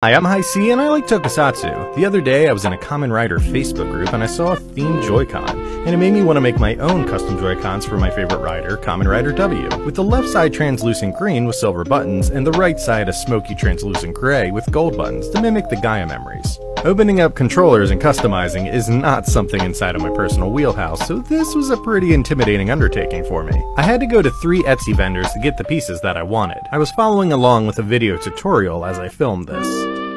Hi, I'm High C and I like Tokusatsu. The other day I was in a Kamen Rider Facebook group and I saw a themed Joy-Con, and it made me want to make my own custom Joy-Cons for my favorite rider, Kamen Rider W, with the left side translucent green with silver buttons and the right side a smoky translucent gray with gold buttons to mimic the Gaia memories. Opening up controllers and customizing is not something inside of my personal wheelhouse, so this was a pretty intimidating undertaking for me. I had to go to 3 Etsy vendors to get the pieces that I wanted. I was following along with a video tutorial as I filmed this.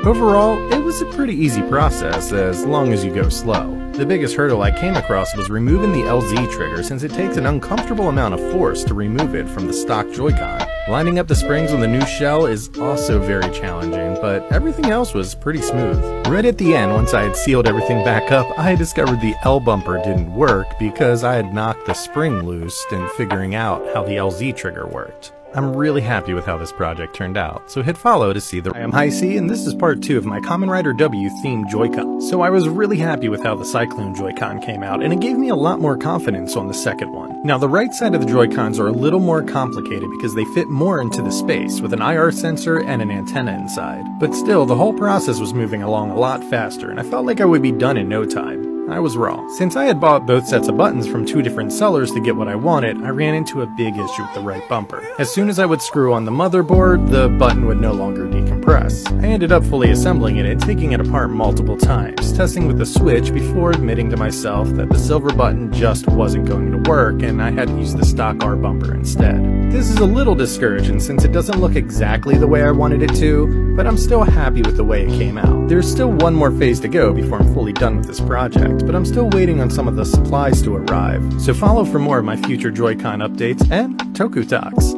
Overall, it was a pretty easy process as long as you go slow. The biggest hurdle I came across was removing the LZ trigger, since it takes an uncomfortable amount of force to remove it from the stock Joy-Con. Lining up the springs on the new shell is also very challenging, but everything else was pretty smooth. Right at the end, once I had sealed everything back up, I discovered the L bumper didn't work because I had knocked the spring loose in figuring out how the LZ trigger worked. I'm really happy with how this project turned out, so hit follow to see the— I am High C and this is part 2 of my Kamen Rider W themed Joy-Con. So I was really happy with how the Cyclone Joy-Con came out, and it gave me a lot more confidence on the second one. Now the right side of the Joy-Cons are a little more complicated because they fit more into the space with an IR sensor and an antenna inside. But still, the whole process was moving along a lot faster and I felt like I would be done in no time. I was wrong. Since I had bought both sets of buttons from 2 different sellers to get what I wanted, I ran into a big issue with the right bumper. As soon as I would screw on the motherboard, the button would no longer decompress. I ended up fully assembling it and taking it apart multiple times, testing with the switch before admitting to myself that the silver button just wasn't going to work and I had to use the stock R bumper instead. This is a little discouraging since it doesn't look exactly the way I wanted it to, but I'm still happy with the way it came out. There's still one more phase to go before I'm fully done with this project, but I'm still waiting on some of the supplies to arrive, so follow for more of my future Joy-Con updates and Toku Talks.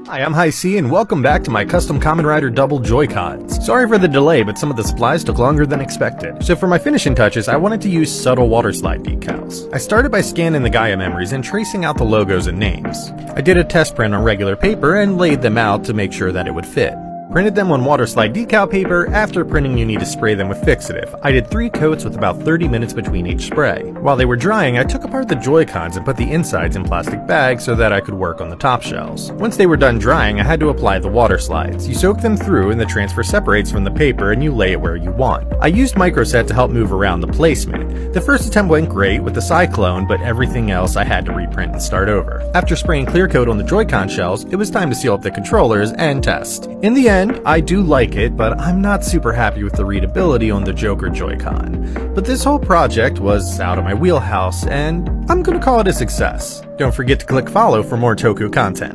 Hi, I'm High C and welcome back to my custom Kamen Rider Double Joy-Cons. Sorry for the delay, but some of the supplies took longer than expected. So for my finishing touches, I wanted to use subtle water slide decals. I started by scanning the Gaia memories and tracing out the logos and names. I did a test print on regular paper and laid them out to make sure that it would fit. Printed them on water slide decal paper. After printing, you need to spray them with fixative. I did 3 coats with about 30 minutes between each spray. While they were drying, I took apart the Joy-Cons and put the insides in plastic bags so that I could work on the top shells. Once they were done drying, I had to apply the water slides. You soak them through and the transfer separates from the paper and you lay it where you want. I used microset to help move around the placement. The first attempt went great with the Cyclone, but everything else I had to reprint and start over. After spraying clear coat on the Joy-Con shells, it was time to seal up the controllers and test. In the end, I do like it, but I'm not super happy with the readability on the Joker Joy-Con. But this whole project was out of my wheelhouse, and I'm gonna call it a success. Don't forget to click follow for more Toku content.